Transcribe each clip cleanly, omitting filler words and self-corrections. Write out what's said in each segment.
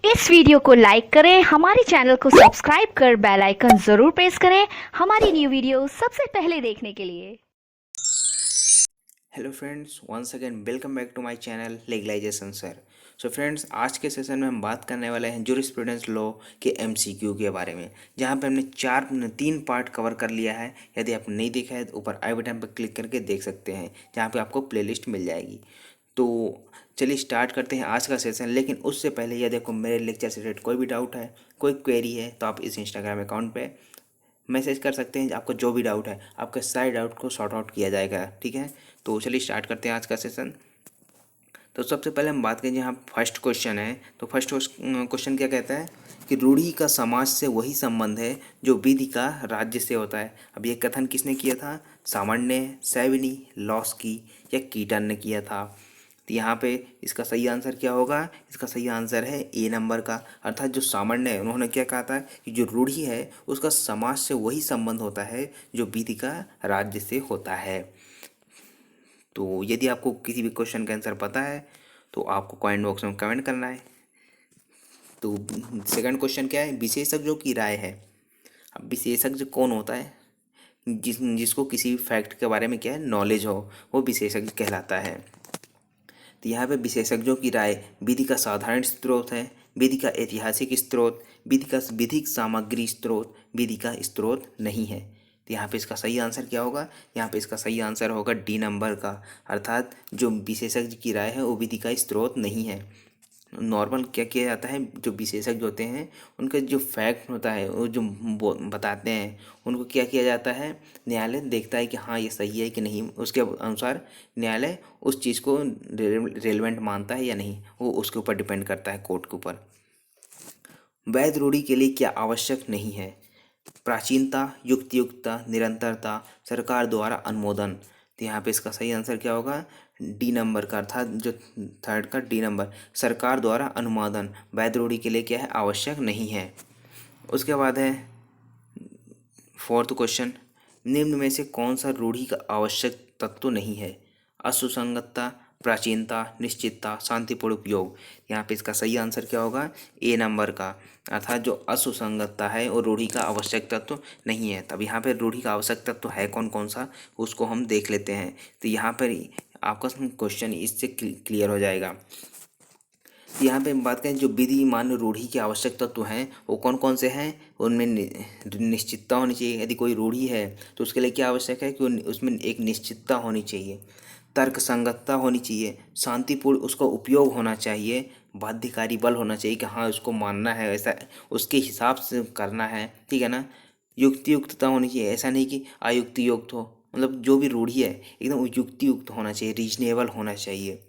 इस वीडियो को लाइक करें, हमारे चैनल को सब्सक्राइब कर बेल आइकन जरूर प्रेस करें हमारी न्यू वीडियो सबसे पहले देखने के लिए। Hello friends, once again welcome back to my channel legalisation sir. So friends, आज के सेशन में हम बात करने वाले हैं जूरिस्प्रूडेंस लॉ के एमसीक्यू के बारे में, जहां पे हमने तीन पार्ट कवर कर लिया है। यदि आपने नहीं देखा है तो ऊपर आई बटन पर क्लिक करके देख सकते हैं, जहां पे आपको प्लेलिस्ट मिल जाएगी। तो चलिए स्टार्ट करते हैं आज का सेशन। लेकिन उससे पहले यदि आपको मेरे लेक्चर से रिलेटेड कोई भी डाउट है, कोई क्वेरी है, तो आप इस इंस्टाग्राम अकाउंट पे मैसेज कर सकते हैं। आपको जो भी डाउट है, आपके सारे डाउट को सॉर्ट आउट किया जाएगा, ठीक है। तो चलिए स्टार्ट करते हैं आज का सेशन। तो सबसे पहले हम बात करें, यहाँ फर्स्ट क्वेश्चन है। तो फर्स्ट क्वेश्चन क्या कहता है कि रूढ़ि का समाज से वही संबंध है जो विधि का राज्य से होता है। अब ये कथन किसने किया था? सामान्य, सैविनी, लॉस्की या कीटन ने किया था। तो यहाँ पे इसका सही आंसर क्या होगा? इसका सही आंसर है ए नंबर का। अर्थात जो सामान्य है, उन्होंने क्या कहा था कि जो रूढ़ि है उसका समाज से वही संबंध होता है जो विधि का राज्य से होता है। तो यदि आपको किसी भी क्वेश्चन का आंसर पता है तो आपको कमेंट बॉक्स में कमेंट करना है। तो सेकंड क्वेश्चन क्या है? विशेषज्ञों की राय है। अब विशेषज्ञ कौन होता है? जिसको किसी भी फैक्ट के बारे में क्या है, नॉलेज हो, वो विशेषज्ञ कहलाता है। तो यहाँ पे विशेषज्ञों की राय विधि का साधारण स्रोत है, विधि का ऐतिहासिक स्रोत, विधि का विधिक सामग्री स्रोत, विधि का स्रोत नहीं है। तो यहाँ पे इसका सही आंसर क्या होगा? यहाँ पे इसका सही आंसर होगा डी नंबर का। अर्थात जो विशेषज्ञ की राय है वो विधि का स्रोत नहीं है। नॉर्मल क्या किया जाता है, जो विशेषज्ञ होते हैं उनका जो फैक्ट होता है, वो जो बताते हैं, उनको क्या किया जाता है, न्यायालय देखता है कि हाँ ये सही है कि नहीं। उसके अनुसार न्यायालय उस चीज़ को रेलेवेंट मानता है या नहीं, वो उसके ऊपर डिपेंड करता है, कोर्ट के ऊपर। वैध रूढ़ि के लिए क्या आवश्यक नहीं है? प्राचीनता, युक्तियुक्तता, निरंतरता, सरकार द्वारा अनुमोदन। तो यहाँ पे इसका सही आंसर क्या होगा? डी नंबर का। अर्थात जो थर्ड का डी नंबर, सरकार द्वारा अनुमोदन वैध रूढ़ि के लिए क्या है, आवश्यक नहीं है। उसके बाद है फोर्थ क्वेश्चन, निम्न में से कौन सा रूढ़ि का आवश्यक तत्व नहीं है? असुसंगतता, प्राचीनता, निश्चितता, शांतिपूर्ण उपयोग। यहाँ पे इसका सही आंसर क्या होगा? ए नंबर का। अर्थात जो असुसंगतता है वो रूढ़ि का आवश्यक तत्व नहीं है। तब यहाँ पे रूढ़ि का आवश्यक तत्व है कौन कौन सा, उसको हम देख लेते हैं। तो यहाँ पर आपका क्वेश्चन इससे क्लियर हो जाएगा। यहाँ पे हम बात करें, जो विधि मान्य रूढ़ि के आवश्यक तत्व हैं वो कौन कौन से हैं? उनमें निश्चितता होनी चाहिए। यदि कोई रूढ़ि है तो उसके लिए क्या आवश्यक है कि उसमें एक निश्चितता होनी चाहिए, तर्क संगतता होनी चाहिए, शांतिपूर्ण उसका उपयोग होना चाहिए, बाध्यकारी बल होना चाहिए कि हाँ उसको मानना है, ऐसा उसके हिसाब से करना है, ठीक है ना। युक्तियुक्तता होनी चाहिए, ऐसा नहीं कि अयुक्ति युक्त हो। मतलब जो भी रूढ़ि है एकदम युक्तियुक्त होना चाहिए, रीजनेबल होना चाहिए।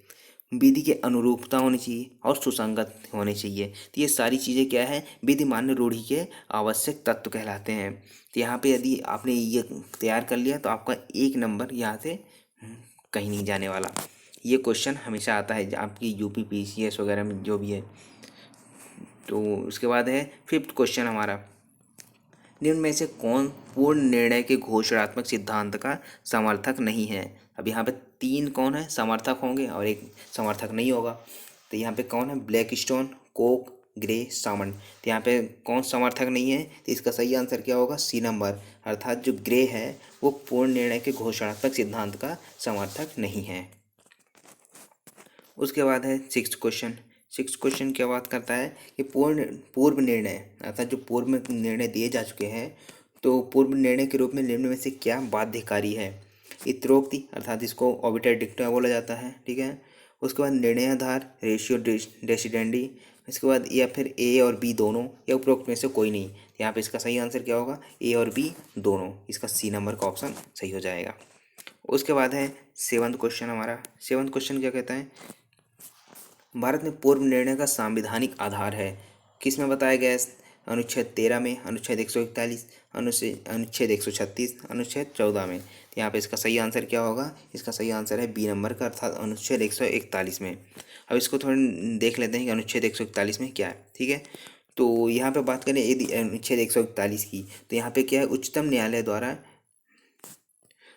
विधि के अनुरूपता होनी चाहिए और सुसंगत होने चाहिए। तो ये सारी चीज़ें क्या है, विधि मान्य रूढ़ि के आवश्यक तत्व कहलाते हैं। तो यहाँ पे यदि आपने ये तैयार कर लिया तो आपका एक नंबर यहाँ से कहीं नहीं जाने वाला। ये क्वेश्चन हमेशा आता है आपकी यूपी पीसीएस वगैरह में जो भी है। तो उसके बाद है फिफ्थ क्वेश्चन हमारा, निम्न में से कौन पूर्ण निर्णय के घोषणात्मक सिद्धांत का समर्थक नहीं है? अब यहाँ पे तीन कौन है समर्थक होंगे और एक समर्थक नहीं होगा। तो यहाँ पे कौन है? Black stone, Coke, grey, Salmond. तो यहाँ पे कौन समर्थक नहीं है? तो इसका सही आंसर क्या होगा? C number. अर्थात जो ग्रे है वो पूर्ण निर्णय के घोषणात्मक सिद्धांत का समर्थक नहीं है। उसके बाद है सिक्स्थ क्वेश्चन। सिक्स क्वेश्चन क्या बात करता है कि पूर्व निर्णय, अर्थात जो पूर्व में निर्णय दिए जा चुके हैं, तो पूर्व निर्णय के रूप में निम्न में से क्या बाध्यकारी है? इत्रोक्ति, अर्थात इसको ऑबिटर डिक्टा बोला जाता है, ठीक है। उसके बाद निर्णयाधार, रेशियो डेसिडेंडी। इसके बाद या फिर ए और बी दोनों, या उपरोक्त में से कोई नहीं। यहाँ पे इसका सही आंसर क्या होगा? ए और बी दोनों। इसका सी नंबर का ऑप्शन सही हो जाएगा। उसके बाद है सेवंथ क्वेश्चन हमारा। सेवंथ क्वेश्चन क्या कहता है, भारत में पूर्व निर्णय का संवैधानिक आधार है, किस में बताया गया है? अनुच्छेद 13 में, अनुच्छेद 141, अनुच्छेद 136, अनुच्छेद 14 में। तो यहाँ पे इसका सही आंसर क्या होगा? इसका सही आंसर है बी नंबर का, अर्थात अनुच्छेद 141 में। अब इसको थोड़ा देख लेते हैं कि अनुच्छेद 141 में क्या है, ठीक है। तो यहाँ पे बात करें यदि अनुच्छेद 141 की, तो यहाँ पे क्या है, उच्चतम न्यायालय द्वारा,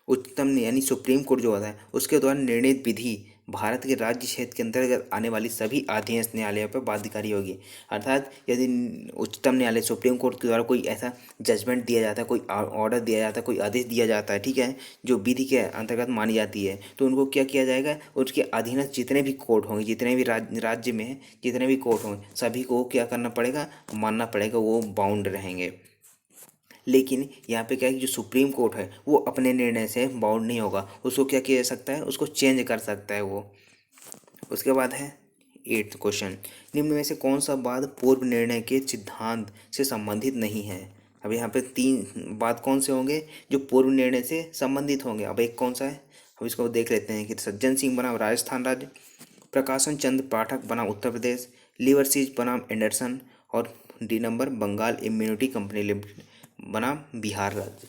उच्चतम यानी सुप्रीम कोर्ट जो होता है उसके द्वारा निर्णित विधि भारत के राज्य क्षेत्र के अंतर्गत आने वाली सभी आदेश न्यायालयों पर बाध्यकारी होगी। अर्थात यदि उच्चतम न्यायालय सुप्रीम कोर्ट के द्वारा कोई ऐसा जजमेंट दिया जाता है, कोई ऑर्डर दिया जाता है, कोई आदेश दिया जाता है, ठीक है, जो विधि के अंतर्गत मानी जाती है, तो उनको क्या किया जाएगा, उसके अधीनस्थ जितने भी कोर्ट होंगे, जितने भी राज्य में है, जितने भी कोर्ट होंगे, सभी को क्या करना पड़ेगा, मानना पड़ेगा, वो बाउंड रहेंगे। लेकिन यहाँ पे क्या है कि जो सुप्रीम कोर्ट है वो अपने निर्णय से बाउंड नहीं होगा, उसको क्या किया जा सकता है, उसको चेंज कर सकता है वो। उसके बाद है 8th क्वेश्चन, निम्न में से कौन सा बात पूर्व निर्णय के सिद्धांत से संबंधित नहीं है। अब यहाँ पे 3 बात कौन से होंगे जो पूर्व निर्णय से संबंधित होंगे। अब एक कौन सा है, अब इसको देख लेते हैं कि सज्जन सिंह बनाम राजस्थान राज्य, प्रकाशन चंद्र पाठक बनाम उत्तर प्रदेश, लिवरसीज बनाम एंडरसन, और D number Bengal immunity company limited बनाम बिहार राज्य।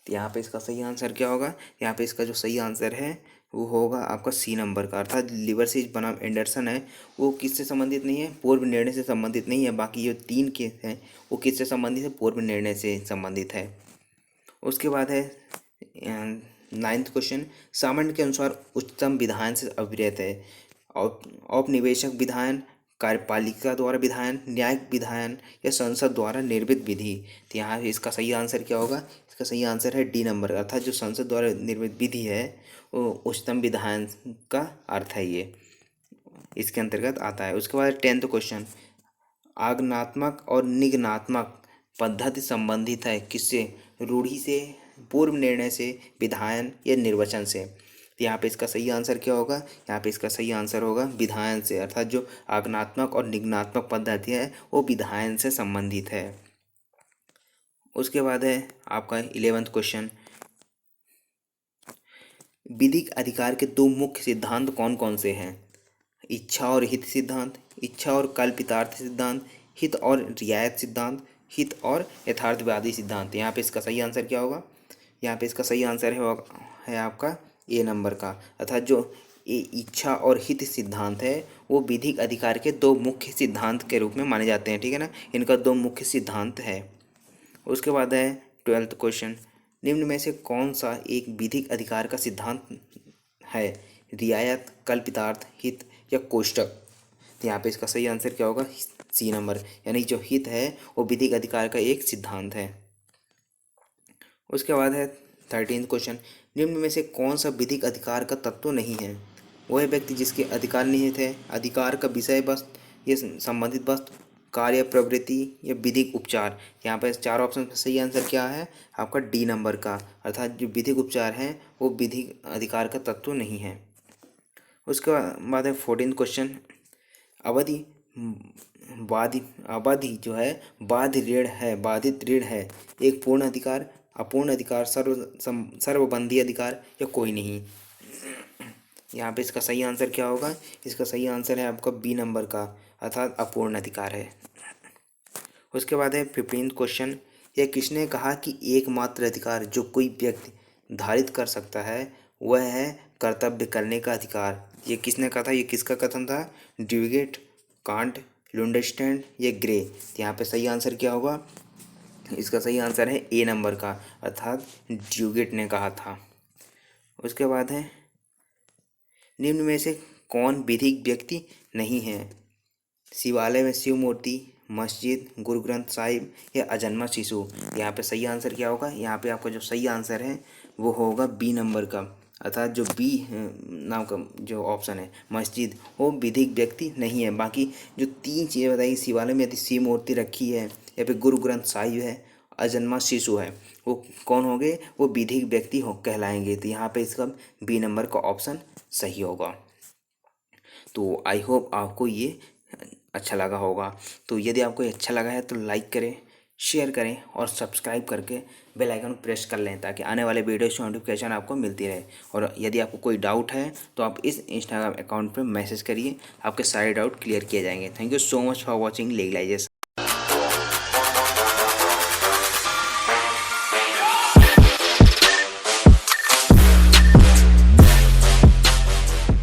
तो यहाँ पे इसका सही आंसर क्या होगा, यहाँ पे इसका जो सही आंसर है वो होगा आपका सी नंबर का, अर्थात लिवरसीज बनाम एंडरसन है वो किससे संबंधित नहीं है, पूर्व निर्णय से संबंधित नहीं है। बाकी जो 3 केस हैं वो किससे संबंधित है, पूर्व निर्णय से संबंधित है। उसके बाद है 9th क्वेश्चन, सामान्य के अनुसार उच्चतम विधायन से अविरत है। औपनिवेशिक विधायन, कार्यपालिका द्वारा विधायन, न्यायिक विधायन या संसद द्वारा निर्मित विधि। तो यहाँ इसका सही आंसर क्या होगा, इसका सही आंसर है डी नंबर, अर्थात जो संसद द्वारा निर्मित विधि है वो उच्चतम विधायन का अर्थ है, ये इसके अंतर्गत आता है। उसके बाद 10th क्वेश्चन, आगमनात्मक और निगमनात्मक पद्धति संबंधित है किससे, रूढ़ि से, पूर्व निर्णय से, विधायन या निर्वचन से। तो यहाँ पे इसका सही आंसर क्या होगा, यहाँ पे इसका सही आंसर होगा विधायन से, अर्थात जो आगमनात्मक और निगमनात्मक पद्धति है वो विधायन से संबंधित है। उसके बाद है आपका 11th क्वेश्चन, विधिक अधिकार के 2 मुख्य सिद्धांत कौन कौन से हैं। इच्छा और हित सिद्धांत, इच्छा और कल्पितार्थ सिद्धांत, हित और रियायत सिद्धांत, हित और यथार्थवादी सिद्धांत। यहाँ पे इसका सही आंसर क्या होगा, यहाँ पे इसका सही आंसर है आपका ए नंबर का, अर्थात जो इच्छा और हित सिद्धांत है वो विधिक अधिकार के 2 मुख्य सिद्धांत के रूप में माने जाते हैं, ठीक है ना, इनका 2 मुख्य सिद्धांत है। उसके बाद है 12th क्वेश्चन, निम्न में से कौन सा एक विधिक अधिकार का सिद्धांत है, रियायत, कल्पितार्थ, हित या कोष्टक। तो यहाँ पे इसका सही आंसर क्या होगा, सी नंबर, यानी जो हित है वो विधिक अधिकार का एक सिद्धांत है। उसके बाद है 13th क्वेश्चन, निम्न में से कौन सा विधिक अधिकार का तत्व नहीं है, वह व्यक्ति जिसके अधिकार निहित है, अधिकार का विषय वस्तु या संबंधित वस्तु, कार्य प्रवृत्ति या विधिक उपचार। यहाँ पर 4 ऑप्शन में सही आंसर क्या है आपका डी नंबर का, अर्थात जो विधिक उपचार है वो विधिक अधिकार का तत्व नहीं है। उसके बाद है 14th क्वेश्चन, अवधि जो है बाधित ऋण है एक पूर्ण अधिकार, अपूर्ण अधिकार, सर्वबंधी अधिकार या कोई नहीं। यहाँ पे इसका सही आंसर क्या होगा, इसका सही आंसर है आपका बी नंबर का, अर्थात अपूर्ण अधिकार है। उसके बाद है 15th क्वेश्चन, यह किसने कहा कि एकमात्र अधिकार जो कोई व्यक्ति धारित कर सकता है वह है कर्तव्य करने का अधिकार। ये किसने कहा था, ये किसका कथन था, ड्यूगेट, कांट, लुंडस्टैंड या ग्रे। तो यहाँ पे सही आंसर क्या होगा, इसका सही आंसर है ए नंबर का, अर्थात ड्यूगेट ने कहा था। उसके बाद है निम्न में से कौन विधिक व्यक्ति नहीं है, शिवालय में शिव मूर्ति, मस्जिद, गुरु ग्रंथ साहिब या अजन्मा शिशु। यहाँ पे सही आंसर क्या होगा, यहाँ पे आपका जो सही आंसर है वो होगा बी नंबर का, अर्थात जो बी नाम का जो ऑप्शन है मस्जिद, वो विधिक व्यक्ति नहीं है। बाकी जो 3 चीज़ें बताई, शिवालय में यदि शिव मूर्ति रखी है या फिर गुरु ग्रंथ साहिब है, अजन्मा शिशु है, वो कौन होंगे, वो विधिक व्यक्ति हो कहलाएंगे। तो यहाँ पे इसका बी नंबर का ऑप्शन सही होगा। तो आई होप आपको ये अच्छा लगा होगा। तो यदि आपको ये अच्छा लगा है तो लाइक करें, शेयर करें और सब्सक्राइब करके बेल आइकन प्रेस कर लें ताकि आने वाले वीडियोस की नोटिफिकेशन आपको मिलती रहे। और यदि आपको कोई डाउट है तो आप इस इंस्टाग्राम अकाउंट पर मैसेज करिए, आपके सारे डाउट क्लियर किए जाएंगे। Thank you so much for watching लेगलाइजेशन।